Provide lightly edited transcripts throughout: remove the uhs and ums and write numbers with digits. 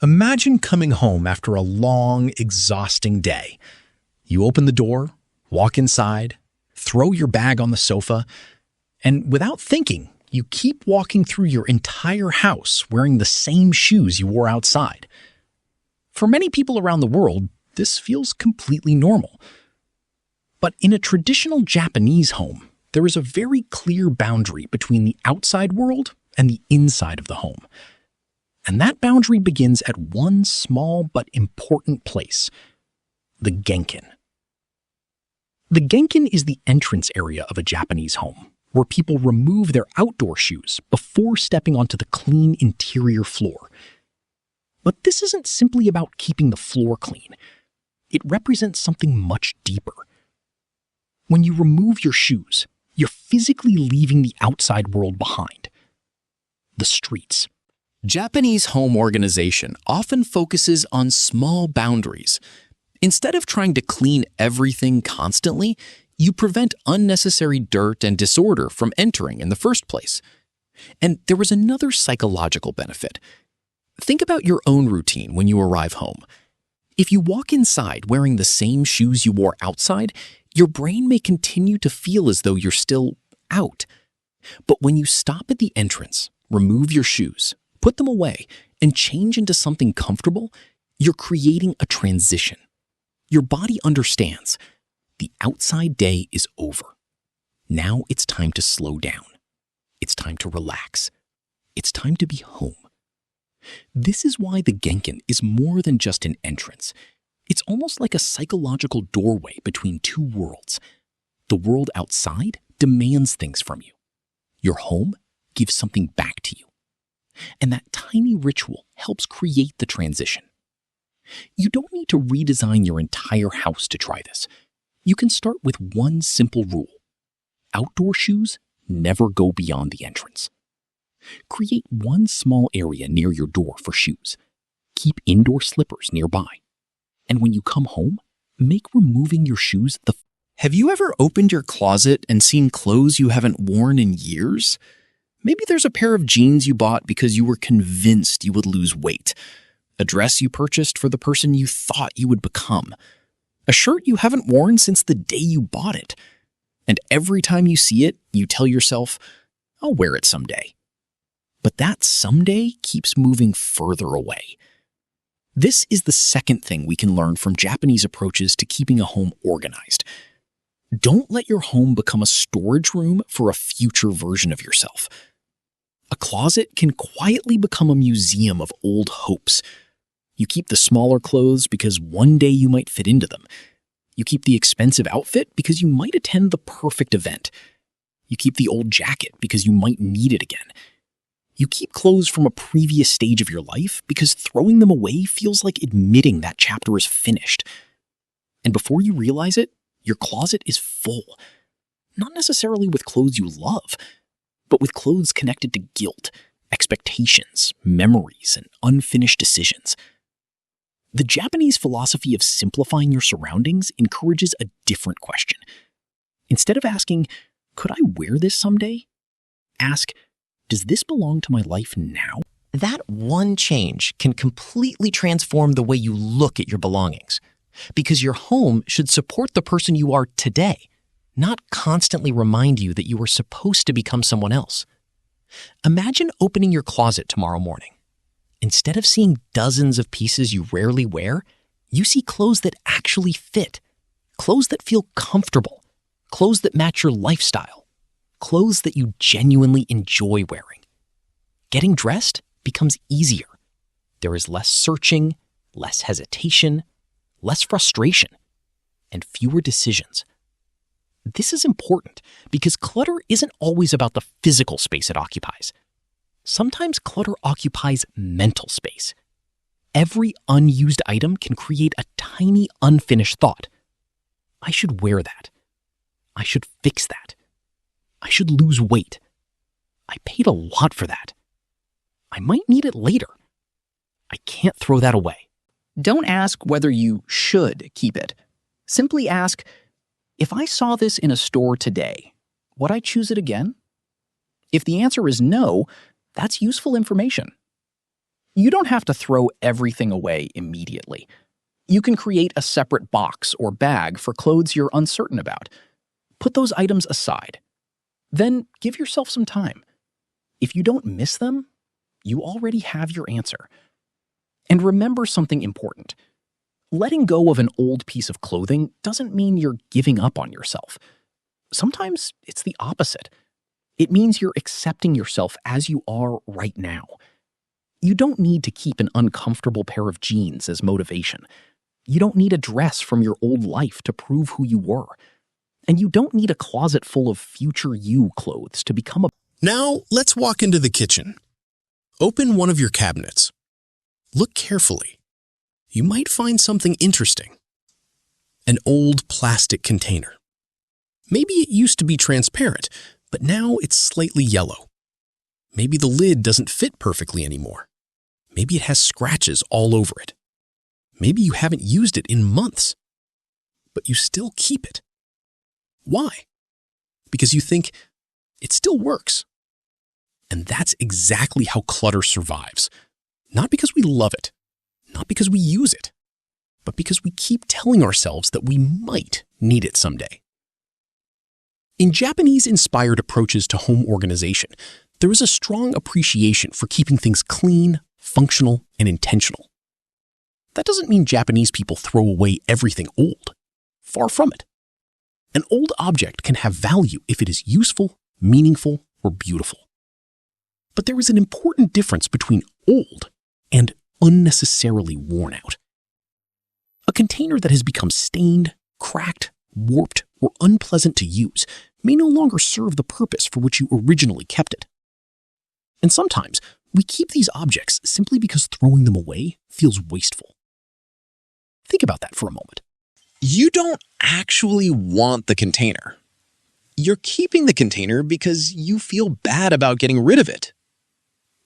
Imagine coming home after a long, exhausting day. You open the door, walk inside, throw your bag on the sofa, and without thinking, you keep walking through your entire house wearing the same shoes you wore outside. For many people around the world, this feels completely normal. But in a traditional Japanese home, there is a very clear boundary between the outside world and the inside of the home. And that boundary begins at one small but important place, the genkan. The genkan is the entrance area of a Japanese home, where people remove their outdoor shoes before stepping onto the clean interior floor. But this isn't simply about keeping the floor clean. It represents something much deeper. When you remove your shoes, you're physically leaving the outside world behind. The streets. Japanese home organization often focuses on small boundaries. Instead of trying to clean everything constantly, you prevent unnecessary dirt and disorder from entering in the first place. And there was another psychological benefit. Think about your own routine when you arrive home. If you walk inside wearing the same shoes you wore outside, your brain may continue to feel as though you're still out. But when you stop at the entrance, remove your shoes, put them away, and change into something comfortable, you're creating a transition. Your body understands. The outside day is over. Now it's time to slow down. It's time to relax. It's time to be home. This is why the genkan is more than just an entrance. It's almost like a psychological doorway between two worlds. The world outside demands things from you. Your home gives something back to you. And that tiny ritual helps create the transition. You don't need to redesign your entire house to try this. You can start with one simple rule. Outdoor shoes never go beyond the entrance. Create one small area near your door for shoes. Keep indoor slippers nearby. And when you come home, make removing your shoes the... Have you ever opened your closet and seen clothes you haven't worn in years? Maybe there's a pair of jeans you bought because you were convinced you would lose weight, a dress you purchased for the person you thought you would become, a shirt you haven't worn since the day you bought it. And every time you see it, you tell yourself, I'll wear it someday. But that someday keeps moving further away. This is the second thing we can learn from Japanese approaches to keeping a home organized. Don't let your home become a storage room for a future version of yourself. A closet can quietly become a museum of old hopes. You keep the smaller clothes because one day you might fit into them. You keep the expensive outfit because you might attend the perfect event. You keep the old jacket because you might need it again. You keep clothes from a previous stage of your life because throwing them away feels like admitting that chapter is finished. And before you realize it, your closet is full. Not necessarily with clothes you love, but with clothes connected to guilt, expectations, memories, and unfinished decisions. The Japanese philosophy of simplifying your surroundings encourages a different question. Instead of asking, could I wear this someday? Ask, does this belong to my life now? That one change can completely transform the way you look at your belongings, because your home should support the person you are today, not constantly remind you that you were supposed to become someone else. Imagine opening your closet tomorrow morning. Instead of seeing dozens of pieces you rarely wear, you see clothes that actually fit, clothes that feel comfortable, clothes that match your lifestyle, clothes that you genuinely enjoy wearing. Getting dressed becomes easier. There is less searching, less hesitation, less frustration, and fewer decisions. This is important because clutter isn't always about the physical space it occupies. Sometimes clutter occupies mental space. Every unused item can create a tiny unfinished thought. I should wear that. I should fix that. I should lose weight. I paid a lot for that. I might need it later. I can't throw that away. Don't ask whether you should keep it. Simply ask, if I saw this in a store today, would I choose it again? If the answer is no, that's useful information. You don't have to throw everything away immediately. You can create a separate box or bag for clothes you're uncertain about. Put those items aside. Then give yourself some time. If you don't miss them, you already have your answer. And remember something important. Letting go of an old piece of clothing doesn't mean you're giving up on yourself. Sometimes it's the opposite. It means you're accepting yourself as you are right now. You don't need to keep an uncomfortable pair of jeans as motivation. You don't need a dress from your old life to prove who you were. And you don't need a closet full of future you clothes to become a... Now, let's walk into the kitchen. Open one of your cabinets. Look carefully. You might find something interesting. An old plastic container. Maybe it used to be transparent, but now it's slightly yellow. Maybe the lid doesn't fit perfectly anymore. Maybe it has scratches all over it. Maybe you haven't used it in months, but you still keep it. Why? Because you think it still works. And that's exactly how clutter survives. Not because we love it, not because we use it, but because we keep telling ourselves that we might need it someday. In Japanese-inspired approaches to home organization, there is a strong appreciation for keeping things clean, functional, and intentional. That doesn't mean Japanese people throw away everything old. Far from it. An old object can have value if it is useful, meaningful, or beautiful. But there is an important difference between old and unnecessarily worn out. A container that has become stained, cracked, warped, or unpleasant to use may no longer serve the purpose for which you originally kept it. And sometimes we keep these objects simply because throwing them away feels wasteful. Think about that for a moment. You don't actually want the container. You're keeping the container because you feel bad about getting rid of it.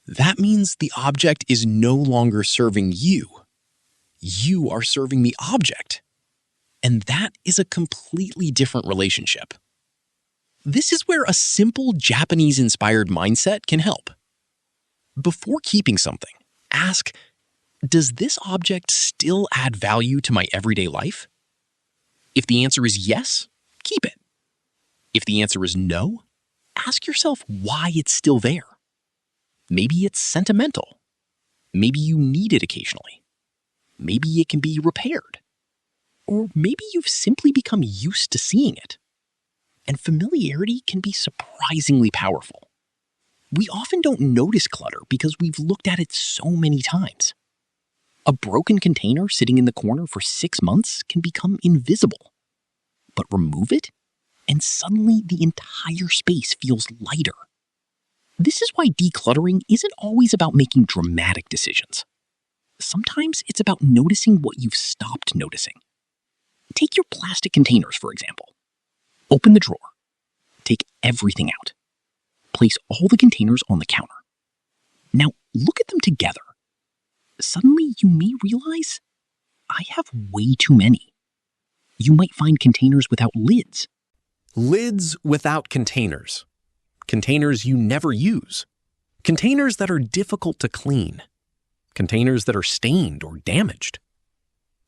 That means the object is no longer serving you. You are serving the object. And that is a completely different relationship. This is where a simple Japanese-inspired mindset can help. Before keeping something, ask, does this object still add value to my everyday life? If the answer is yes, keep it. If the answer is no, ask yourself why it's still there. Maybe it's sentimental. Maybe you need it occasionally. Maybe it can be repaired. Or maybe you've simply become used to seeing it. And familiarity can be surprisingly powerful. We often don't notice clutter because we've looked at it so many times. A broken container sitting in the corner for 6 months can become invisible. But remove it, and suddenly the entire space feels lighter. This is why decluttering isn't always about making dramatic decisions. Sometimes it's about noticing what you've stopped noticing. Take your plastic containers, for example. Open the drawer. Take everything out. Place all the containers on the counter. Now look at them together. Suddenly you may realize, I have way too many. You might find containers without lids. Lids without containers. Containers you never use. Containers that are difficult to clean. Containers that are stained or damaged.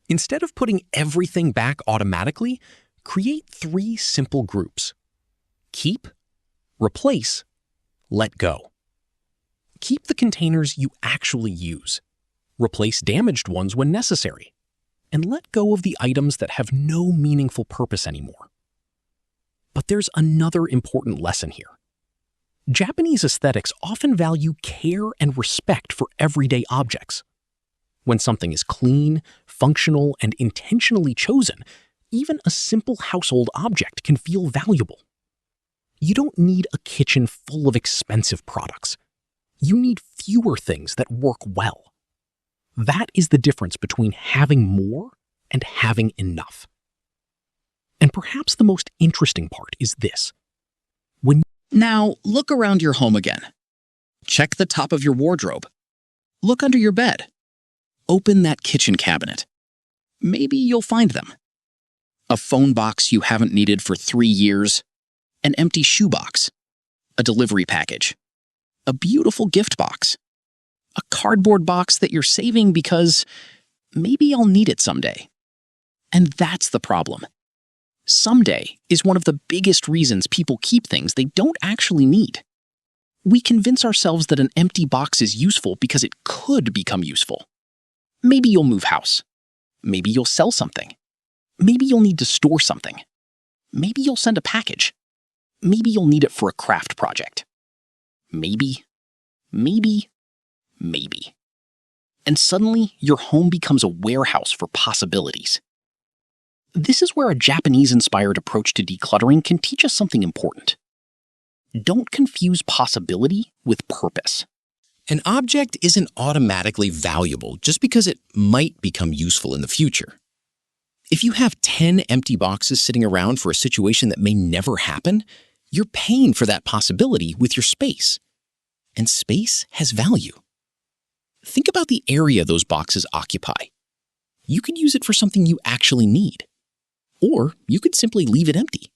Instead of putting everything back automatically, create 3 simple groups. Keep, replace, let go. Keep the containers you actually use. Replace damaged ones when necessary. And let go of the items that have no meaningful purpose anymore. But there's another important lesson here. Japanese aesthetics often value care and respect for everyday objects. When something is clean, functional, and intentionally chosen, even a simple household object can feel valuable. You don't need a kitchen full of expensive products. You need fewer things that work well. That is the difference between having more and having enough. And perhaps the most interesting part is this. Now, look around your home again. Check the top of your wardrobe. Look under your bed. Open that kitchen cabinet. Maybe you'll find them. A phone box you haven't needed for 3 years. An empty shoebox. A delivery package. A beautiful gift box. A cardboard box that you're saving because maybe I'll need it someday. And that's the problem. Someday is one of the biggest reasons people keep things they don't actually need. We convince ourselves that an empty box is useful because it could become useful. Maybe you'll move house. Maybe you'll sell something. Maybe you'll need to store something. Maybe you'll send a package. Maybe you'll need it for a craft project. Maybe. And suddenly, your home becomes a warehouse for possibilities. This is where a Japanese-inspired approach to decluttering can teach us something important. Don't confuse possibility with purpose. An object isn't automatically valuable just because it might become useful in the future. If you have 10 empty boxes sitting around for a situation that may never happen, you're paying for that possibility with your space. And space has value. Think about the area those boxes occupy. You could use it for something you actually need. Or you could simply leave it empty.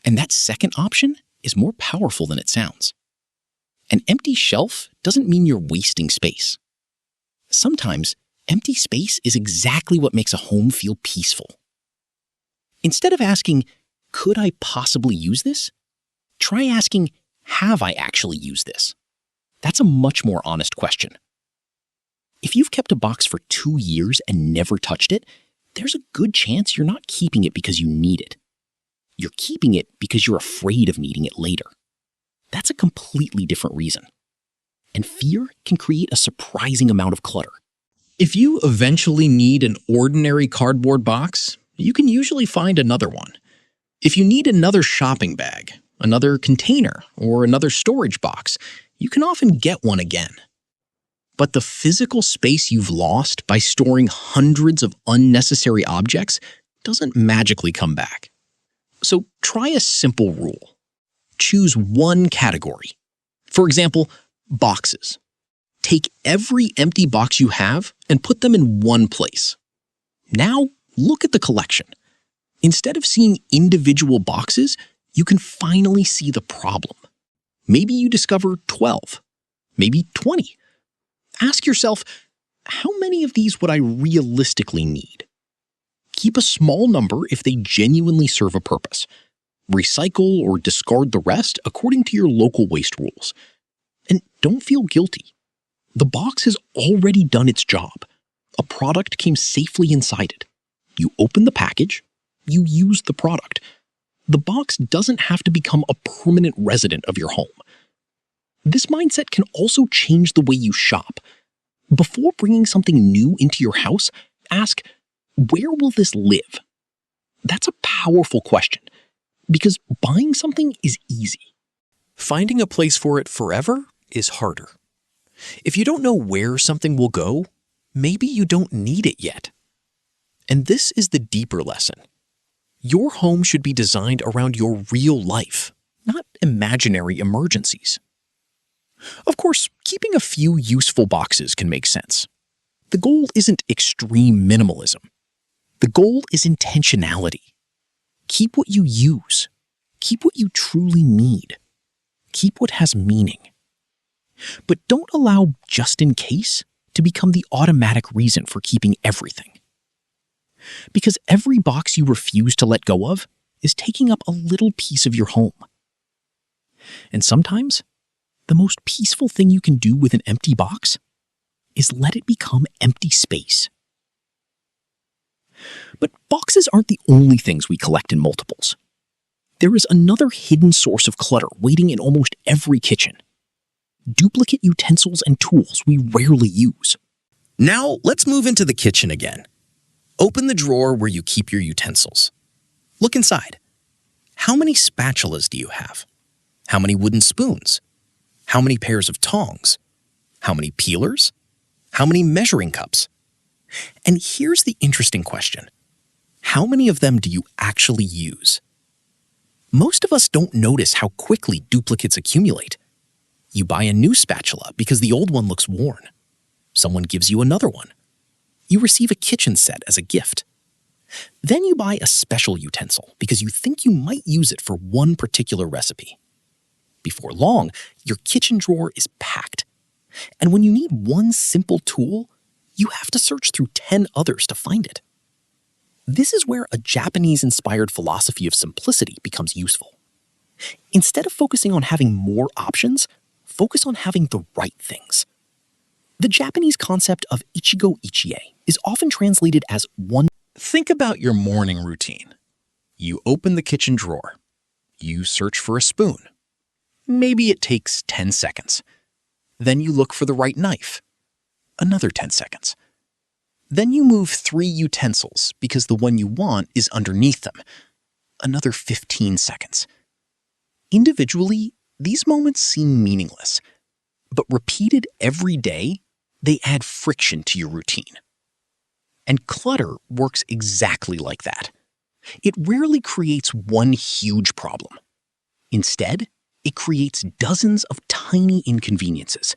And that second option is more powerful than it sounds. An empty shelf doesn't mean you're wasting space. Sometimes, empty space is exactly what makes a home feel peaceful. Instead of asking, could I possibly use this? Try asking, have I actually used this? That's a much more honest question. If you've kept a box for 2 years and never touched it, there's a good chance you're not keeping it because you need it. You're keeping it because you're afraid of needing it later. That's a completely different reason. And fear can create a surprising amount of clutter. If you eventually need an ordinary cardboard box, you can usually find another one. If you need another shopping bag, another container, or another storage box, you can often get one again. But the physical space you've lost by storing hundreds of unnecessary objects doesn't magically come back. So try a simple rule. Choose one category. For example, boxes. Take every empty box you have and put them in one place. Now, look at the collection. Instead of seeing individual boxes, you can finally see the problem. Maybe you discover 12, maybe 20. Ask yourself, how many of these would I realistically need? Keep a small number if they genuinely serve a purpose. Recycle or discard the rest according to your local waste rules. And don't feel guilty. The box has already done its job. A product came safely inside it. You open the package, you use the product. The box doesn't have to become a permanent resident of your home. This mindset can also change the way you shop. Before bringing something new into your house, ask, where will this live? That's a powerful question, because buying something is easy. Finding a place for it forever is harder. If you don't know where something will go, maybe you don't need it yet. And this is the deeper lesson. Your home should be designed around your real life, not imaginary emergencies. Of course, keeping a few useful boxes can make sense. The goal isn't extreme minimalism. The goal is intentionality. Keep what you use. Keep what you truly need. Keep what has meaning. But don't allow just in case to become the automatic reason for keeping everything. Because every box you refuse to let go of is taking up a little piece of your home. And sometimes, the most peaceful thing you can do with an empty box is let it become empty space. But boxes aren't the only things we collect in multiples. There is another hidden source of clutter waiting in almost every kitchen. Duplicate utensils and tools we rarely use. Now, let's move into the kitchen again. Open the drawer where you keep your utensils. Look inside. How many spatulas do you have? How many wooden spoons? How many pairs of tongs? How many peelers? How many measuring cups? And here's the interesting question. How many of them do you actually use? Most of us don't notice how quickly duplicates accumulate. You buy a new spatula because the old one looks worn. Someone gives you another one. You receive a kitchen set as a gift. Then you buy a special utensil because you think you might use it for one particular recipe. Before long, your kitchen drawer is packed. And when you need one simple tool, you have to search through 10 others to find it. This is where a Japanese-inspired philosophy of simplicity becomes useful. Instead of focusing on having more options, focus on having the right things. The Japanese concept of ichigo ichie is often translated as one. Think about your morning routine. You open the kitchen drawer. You search for a spoon. Maybe it takes 10 seconds. Then you look for the right knife. Another 10 seconds. Then you move 3 utensils because the one you want is underneath them. Another 15 seconds. Individually, these moments seem meaningless, but repeated every day, they add friction to your routine. And clutter works exactly like that. It rarely creates one huge problem. Instead, it creates dozens of tiny inconveniences.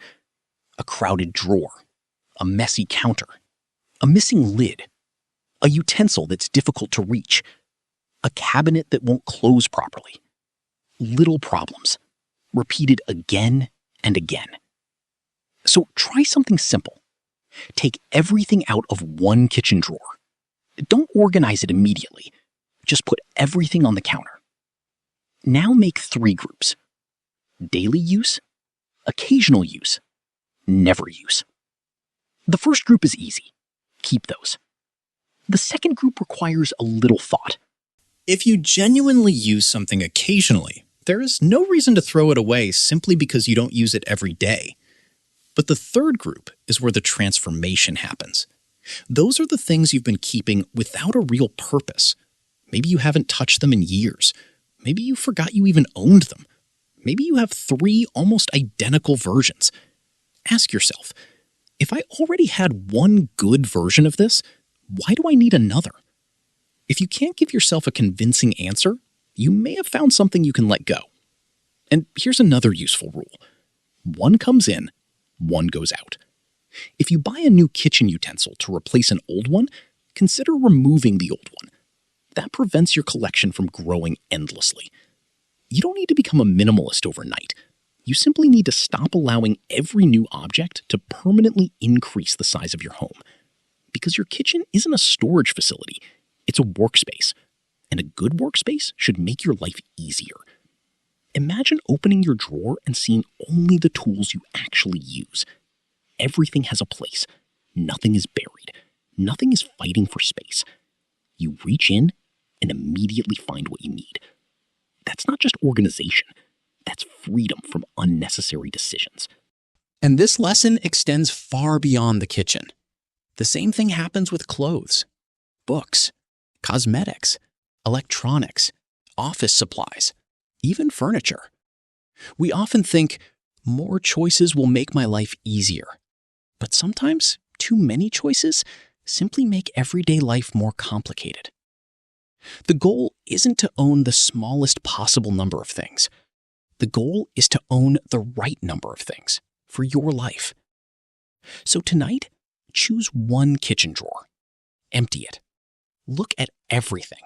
A crowded drawer, a messy counter, a missing lid, a utensil that's difficult to reach, a cabinet that won't close properly. Little problems, repeated again and again. So try something simple. Take everything out of one kitchen drawer. Don't organize it immediately. Just put everything on the counter. Now make 3 groups. Daily use, occasional use, never use. The first group is easy. Keep those. The second group requires a little thought. If you genuinely use something occasionally, there is no reason to throw it away simply because you don't use it every day. But the third group is where the transformation happens. Those are the things you've been keeping without a real purpose. Maybe you haven't touched them in years. Maybe you forgot you even owned them. Maybe you have 3 almost identical versions. Ask yourself, if I already had one good version of this, why do I need another? If you can't give yourself a convincing answer, you may have found something you can let go. And here's another useful rule. One comes in, one goes out. If you buy a new kitchen utensil to replace an old one, consider removing the old one. That prevents your collection from growing endlessly. You don't need to become a minimalist overnight. You simply need to stop allowing every new object to permanently increase the size of your home. Because your kitchen isn't a storage facility, it's a workspace. And a good workspace should make your life easier. Imagine opening your drawer and seeing only the tools you actually use. Everything has a place. Nothing is buried. Nothing is fighting for space. You reach in and immediately find what you need. That's not just organization. That's freedom from unnecessary decisions. And this lesson extends far beyond the kitchen. The same thing happens with clothes, books, cosmetics, electronics, office supplies, even furniture. We often think, more choices will make my life easier. But sometimes, too many choices simply make everyday life more complicated. The goal isn't to own the smallest possible number of things. The goal is to own the right number of things for your life. So tonight, choose one kitchen drawer. Empty it. Look at everything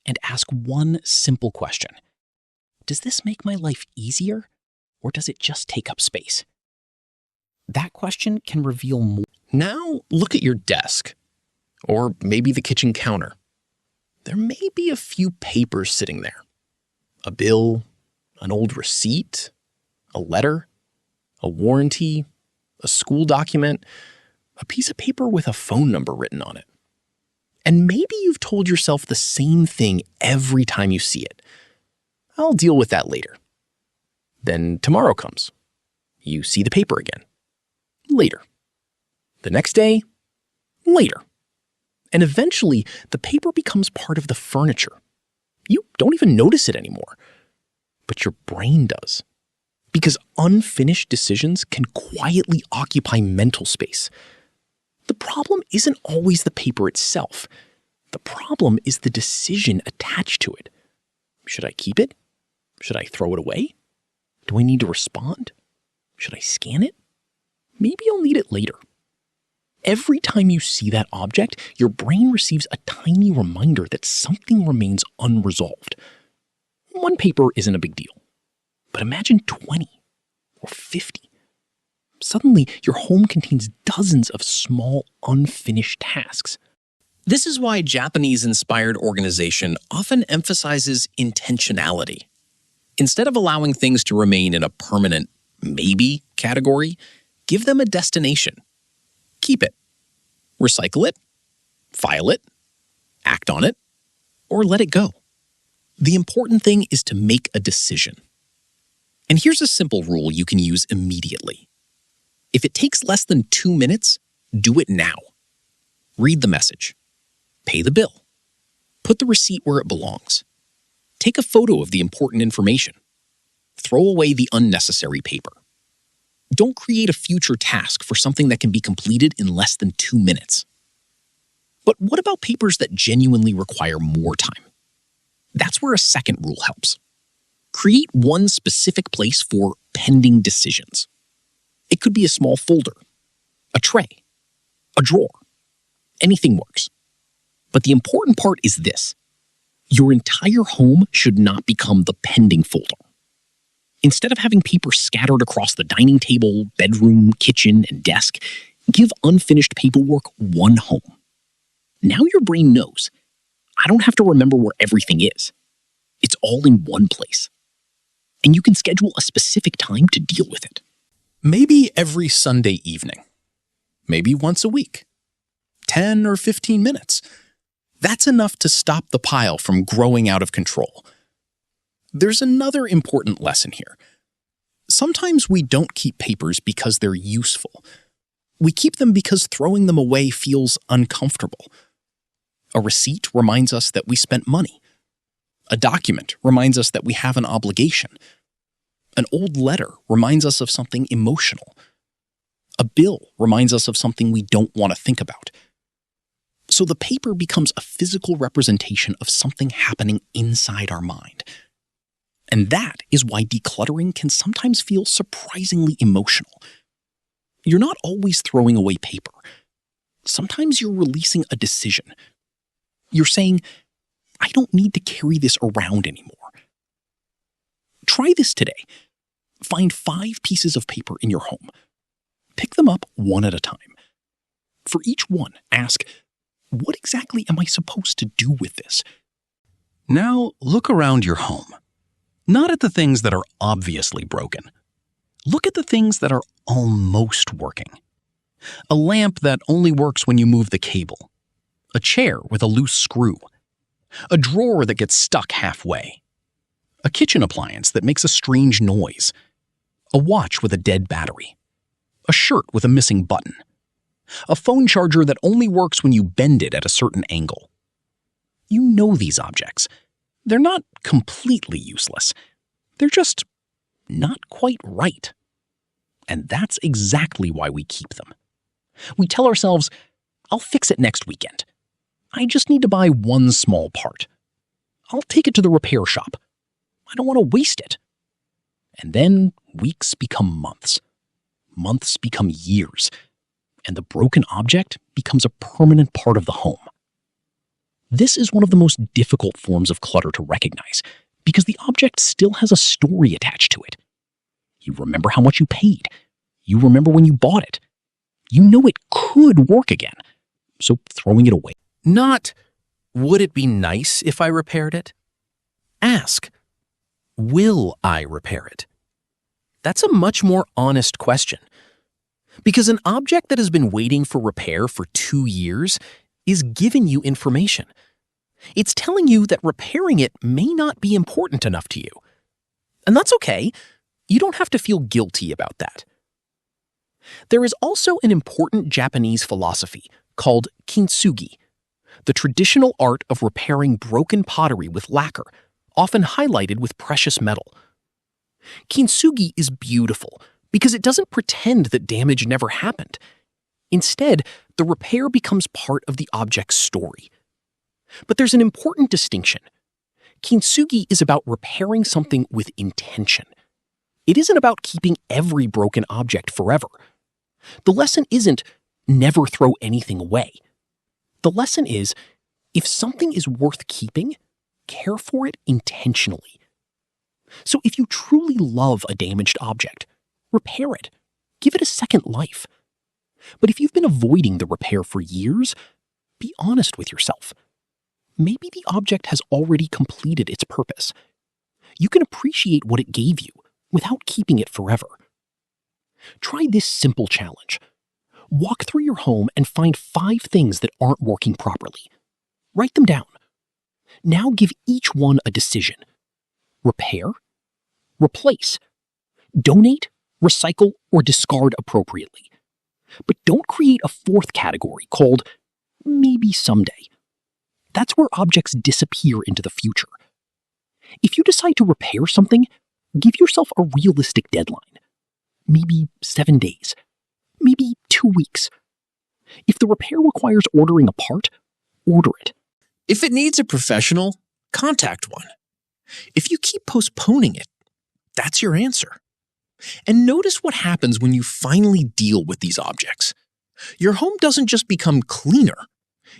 and ask one simple question. Does this make my life easier, or does it just take up space? That question can reveal more. Now look at your desk, or maybe the kitchen counter. There may be a few papers sitting there. A bill, an old receipt, a letter, a warranty, a school document, a piece of paper with a phone number written on it. And maybe you've told yourself the same thing every time you see it. I'll deal with that later. Then tomorrow comes. You see the paper again. Later. The next day, later. And eventually, the paper becomes part of the furniture. You don't even notice it anymore. But your brain does. Because unfinished decisions can quietly occupy mental space. The problem isn't always the paper itself. The problem is the decision attached to it. Should I keep it? Should I throw it away? Do I need to respond? Should I scan it? Maybe I'll need it later. Every time you see that object, your brain receives a tiny reminder that something remains unresolved. One paper isn't a big deal. But imagine 20 or 50. Suddenly, your home contains dozens of small, unfinished tasks. This is why Japanese-inspired organization often emphasizes intentionality. Instead of allowing things to remain in a permanent maybe category, give them a destination. Keep it. Recycle it. File it. Act on it. Or let it go. The important thing is to make a decision. And here's a simple rule you can use immediately. If it takes less than 2 minutes, do it now. Read the message. Pay the bill. Put the receipt where it belongs. Take a photo of the important information. Throw away the unnecessary paper. Don't create a future task for something that can be completed in less than 2 minutes. But what about papers that genuinely require more time? That's where a second rule helps. Create one specific place for pending decisions. It could be a small folder, a tray, a drawer. Anything works. But the important part is this. Your entire home should not become the pending folder. Instead of having paper scattered across the dining table, bedroom, kitchen, and desk, give unfinished paperwork one home. Now your brain knows, I don't have to remember where everything is. It's all in one place. And you can schedule a specific time to deal with it. Maybe every Sunday evening. Maybe once a week. 10 or 15 minutes. That's enough to stop the pile from growing out of control. There's another important lesson here. Sometimes we don't keep papers because they're useful. We keep them because throwing them away feels uncomfortable. A receipt reminds us that we spent money. A document reminds us that we have an obligation. An old letter reminds us of something emotional. A bill reminds us of something we don't want to think about. So the paper becomes a physical representation of something happening inside our mind. And that is why decluttering can sometimes feel surprisingly emotional. You're not always throwing away paper. Sometimes you're releasing a decision. You're saying, I don't need to carry this around anymore. Try this today. Find 5 pieces of paper in your home. Pick them up one at a time. For each one, ask, what exactly am I supposed to do with this? Now look around your home. Not at the things that are obviously broken. Look at the things that are almost working. A lamp that only works when you move the cable. A chair with a loose screw. A drawer that gets stuck halfway. A kitchen appliance that makes a strange noise. A watch with a dead battery. A shirt with a missing button. A phone charger that only works when you bend it at a certain angle. You know these objects. They're not completely useless. They're just not quite right. And that's exactly why we keep them. We tell ourselves, I'll fix it next weekend. I just need to buy one small part. I'll take it to the repair shop. I don't want to waste it. And then weeks become months. Months become years. And the broken object becomes a permanent part of the home. This is one of the most difficult forms of clutter to recognize because the object still has a story attached to it. You remember how much you paid. You remember when you bought it. You know it could work again. So throwing it away. Not, would it be nice if I repaired it? Ask, will I repair it? That's a much more honest question. Because an object that has been waiting for repair for 2 years is giving you information. It's telling you that repairing it may not be important enough to you. And that's okay. You don't have to feel guilty about that. There is also an important Japanese philosophy called kintsugi, the traditional art of repairing broken pottery with lacquer, often highlighted with precious metal. Kintsugi is beautiful because it doesn't pretend that damage never happened. Instead, the repair becomes part of the object's story. But there's an important distinction. Kintsugi is about repairing something with intention. It isn't about keeping every broken object forever. The lesson isn't never throw anything away. The lesson is, if something is worth keeping, care for it intentionally. So if you truly love a damaged object, repair it. give it a second life. But if you've been avoiding the repair for years, be honest with yourself. Maybe the object has already completed its purpose. You can appreciate what it gave you without keeping it forever. Try this simple challenge. Walk through your home and find 5 things that aren't working properly. Write them down. Now give each one a decision. Repair, replace, donate, recycle, or discard appropriately. But don't create a 4th category called maybe someday. That's where objects disappear into the future. If you decide to repair something, give yourself a realistic deadline. Maybe 7 days. Maybe 2 weeks. If the repair requires ordering a part, order it. If it needs a professional, contact one. If you keep postponing it, that's your answer. And notice what happens when you finally deal with these objects. Your home doesn't just become cleaner,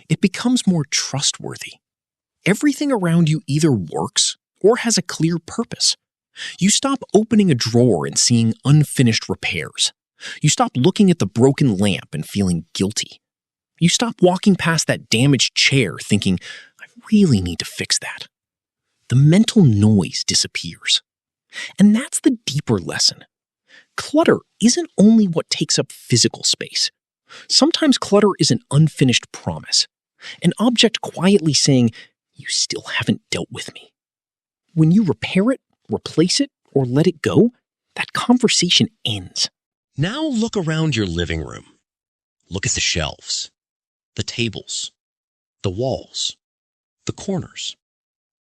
it becomes more trustworthy. Everything around you either works or has a clear purpose. You stop opening a drawer and seeing unfinished repairs. You stop looking at the broken lamp and feeling guilty. You stop walking past that damaged chair thinking, I really need to fix that. The mental noise disappears. And that's the deeper lesson. Clutter isn't only what takes up physical space. Sometimes clutter is an unfinished promise, an object quietly saying, you still haven't dealt with me. When you repair it, replace it, or let it go, that conversation ends. Now look around your living room. Look at the shelves, the tables, the walls, the corners.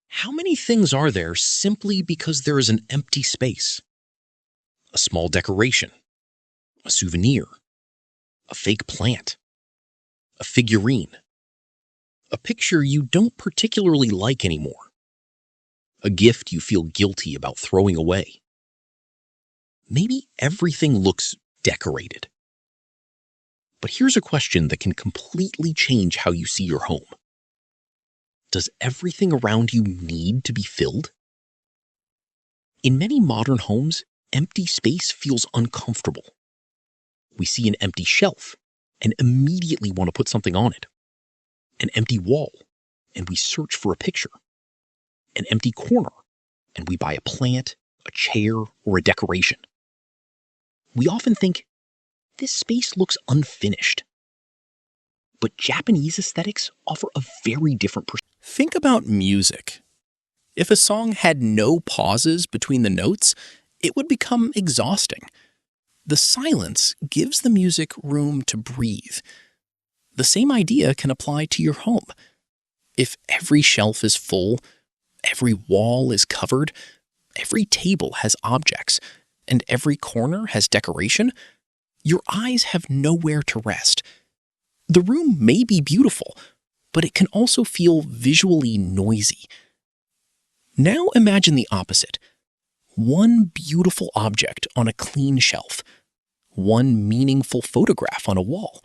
How many things are there simply because there is an empty space? A small decoration, a souvenir, a fake plant, a figurine, a picture you don't particularly like anymore, a gift you feel guilty about throwing away. Maybe everything looks decorated. But here's a question that can completely change how you see your home. Does everything around you need to be filled? In many modern homes, empty space feels uncomfortable. We see an empty shelf and immediately want to put something on it. An empty wall, and we search for a picture. An empty corner, and we buy a plant, a chair, or a decoration. We often think, this space looks unfinished. But Japanese aesthetics offer a very different perspective. Think about music. If a song had no pauses between the notes, it would become exhausting. The silence gives the music room to breathe. The same idea can apply to your home. If every shelf is full, every wall is covered, every table has objects, and every corner has decoration, your eyes have nowhere to rest. The room may be beautiful, but it can also feel visually noisy. Now imagine the opposite. One beautiful object on a clean shelf, one meaningful photograph on a wall,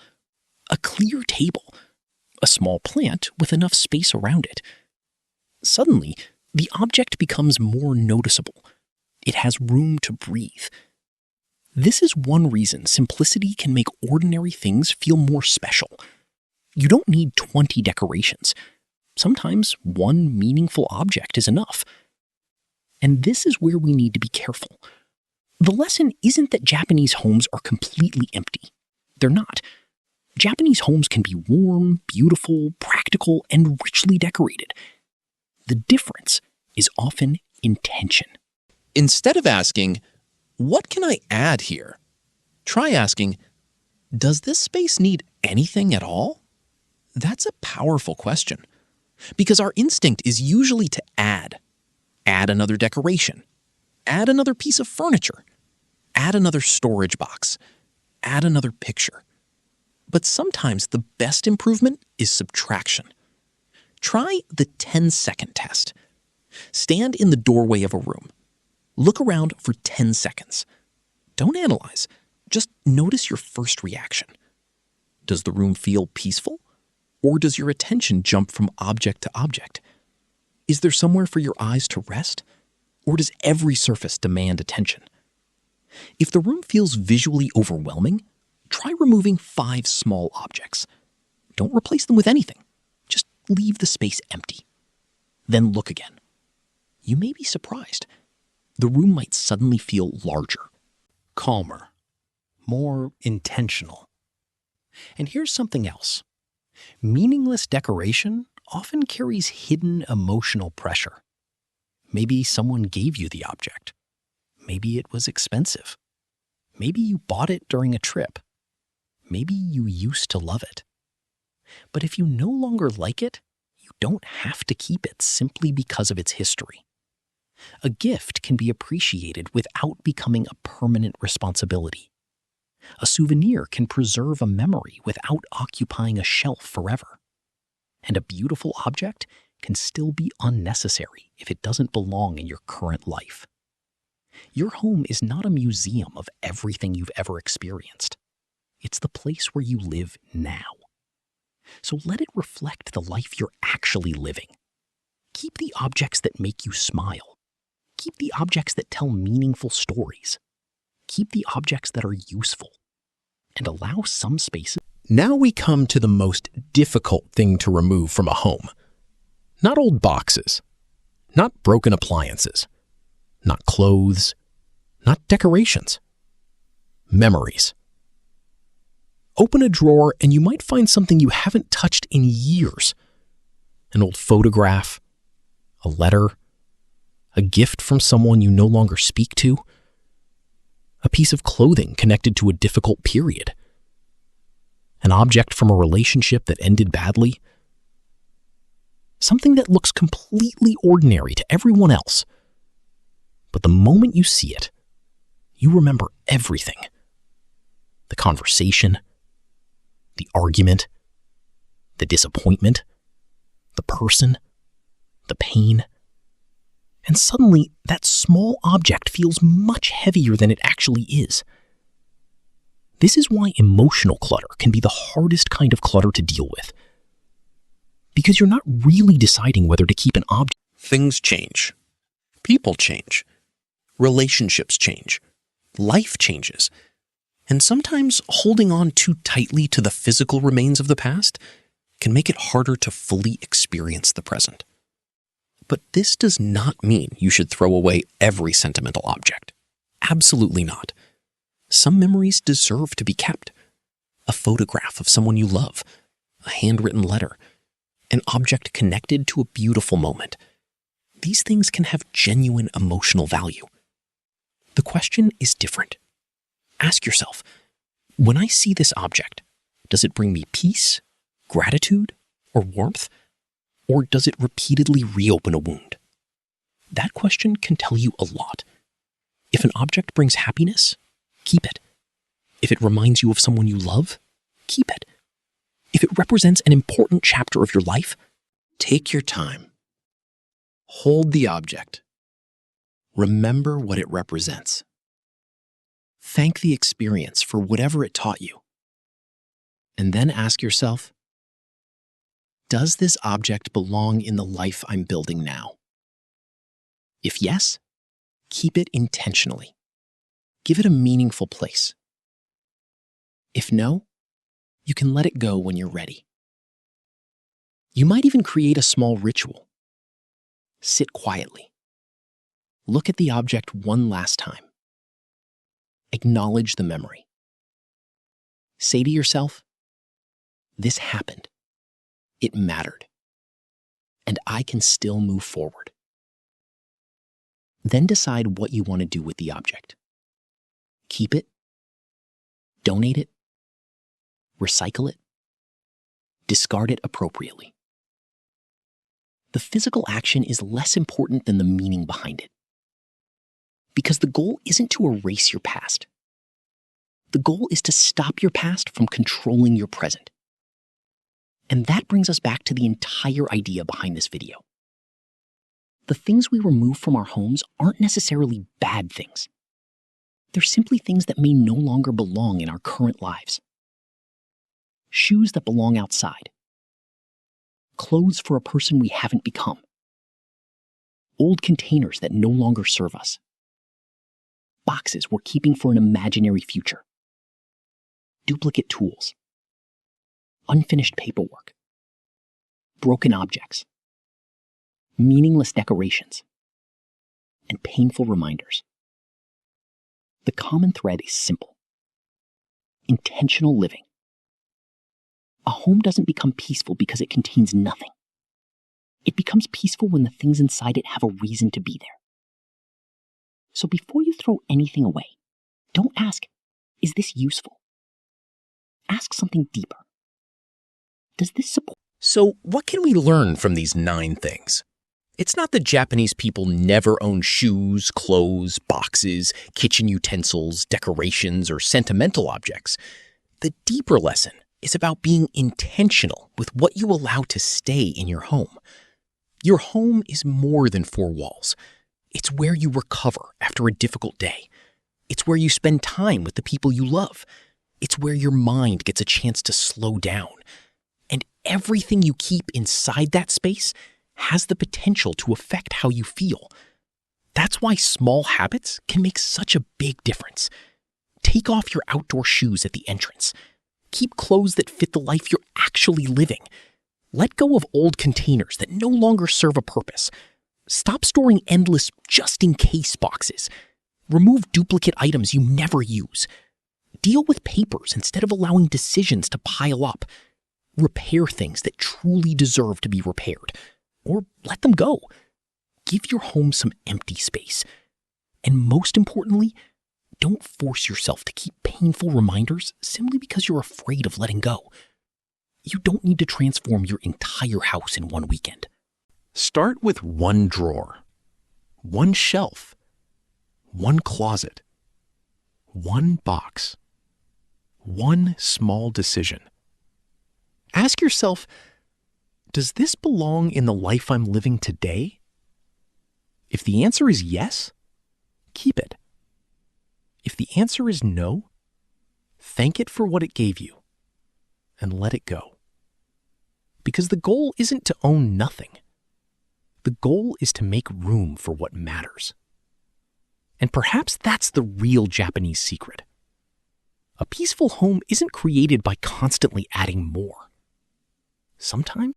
a clear table, a small plant with enough space around it. Suddenly, the object becomes more noticeable. It has room to breathe. This is one reason simplicity can make ordinary things feel more special. You don't need 20 decorations. Sometimes one meaningful object is enough. And this is where we need to be careful. The lesson isn't that Japanese homes are completely empty. They're not. Japanese homes can be warm, beautiful, practical, and richly decorated. The difference is often intention. Instead of asking, what can I add here? Try asking, does this space need anything at all? That's a powerful question, because our instinct is usually to add. Add another decoration. Add another piece of furniture. Add another storage box. Add another picture. But sometimes the best improvement is subtraction. Try the 10-second test. Stand in the doorway of a room. Look around for 10 seconds. Don't analyze. Just notice your first reaction. Does the room feel peaceful? Or does your attention jump from object to object? Is there somewhere for your eyes to rest? Or does every surface demand attention? If the room feels visually overwhelming, try removing 5 small objects. Don't replace them with anything. Just leave the space empty. Then look again. You may be surprised. The room might suddenly feel larger, calmer, more intentional. And here's something else. Meaningless decoration often carries hidden emotional pressure. Maybe someone gave you the object. Maybe it was expensive. Maybe you bought it during a trip. Maybe you used to love it. But if you no longer like it, you don't have to keep it simply because of its history. A gift can be appreciated without becoming a permanent responsibility. A souvenir can preserve a memory without occupying a shelf forever. And a beautiful object can still be unnecessary if it doesn't belong in your current life. Your home is not a museum of everything you've ever experienced. It's the place where you live now. So let it reflect the life you're actually living. Keep the objects that make you smile. Keep the objects that tell meaningful stories. Keep the objects that are useful. And allow some spaces. Now we come to the most difficult thing to remove from a home. Not old boxes. Not broken appliances. Not clothes. Not decorations. Memories. Open a drawer and you might find something you haven't touched in years. An old photograph, a letter, a gift from someone you no longer speak to, a piece of clothing connected to a difficult period, an object from a relationship that ended badly, something that looks completely ordinary to everyone else. But the moment you see it, you remember everything. The conversation, the argument, the disappointment, the person, the pain. And suddenly, that small object feels much heavier than it actually is. This is why emotional clutter can be the hardest kind of clutter to deal with. Because you're not really deciding whether to keep an object. Things change. People change. Relationships change. Life changes. And sometimes holding on too tightly to the physical remains of the past can make it harder to fully experience the present. But this does not mean you should throw away every sentimental object. Absolutely not. Some memories deserve to be kept. A photograph of someone you love, a handwritten letter, an object connected to a beautiful moment. These things can have genuine emotional value. The question is different. Ask yourself, when I see this object, does it bring me peace, gratitude, or warmth? Or does it repeatedly reopen a wound? That question can tell you a lot. If an object brings happiness, keep it. If it reminds you of someone you love, keep it. If it represents an important chapter of your life, take your time. Hold the object. Remember what it represents. Thank the experience for whatever it taught you. And then ask yourself, does this object belong in the life I'm building now? If yes, keep it intentionally. Give it a meaningful place. If no, you can let it go when you're ready. You might even create a small ritual. Sit quietly. Look at the object one last time. Acknowledge the memory. Say to yourself, this happened. It mattered. And I can still move forward. Then decide what you want to do with the object. Keep it, donate it, recycle it, discard it appropriately. The physical action is less important than the meaning behind it. Because the goal isn't to erase your past. The goal is to stop your past from controlling your present. And that brings us back to the entire idea behind this video. The things we remove from our homes aren't necessarily bad things. They're simply things that may no longer belong in our current lives. Shoes that belong outside. Clothes for a person we haven't become. Old containers that no longer serve us. boxes we're keeping for an imaginary future. Duplicate tools. Unfinished paperwork. Broken objects. Meaningless decorations. And painful reminders. The common thread is simple. Intentional living. A home doesn't become peaceful because it contains nothing. It becomes peaceful when the things inside it have a reason to be there. So before you throw anything away, don't ask, is this useful? Ask something deeper. Does this support? So what can we learn from these 9 things? It's not that Japanese people never own shoes, clothes, boxes, kitchen utensils, decorations, or sentimental objects. The deeper lesson is about being intentional with what you allow to stay in your home. Your home is more than 4 walls. It's where you recover after a difficult day. It's where you spend time with the people you love. It's where your mind gets a chance to slow down. And everything you keep inside that space has the potential to affect how you feel. That's why small habits can make such a big difference. Take off your outdoor shoes at the entrance. Keep clothes that fit the life you're actually living. Let go of old containers that no longer serve a purpose. Stop storing endless just-in-case boxes. Remove duplicate items you never use. Deal with papers instead of allowing decisions to pile up. Repair things that truly deserve to be repaired. Or let them go. Give your home some empty space. And most importantly, don't force yourself to keep painful reminders simply because you're afraid of letting go. You don't need to transform your entire house in one weekend. Start with one drawer, one shelf, one closet, one box, one small decision. Ask yourself, does this belong in the life I'm living today? If the answer is yes, keep it. If the answer is no, thank it for what it gave you and let it go. Because the goal isn't to own nothing. The goal is to make room for what matters. And perhaps that's the real Japanese secret. A peaceful home isn't created by constantly adding more. Sometimes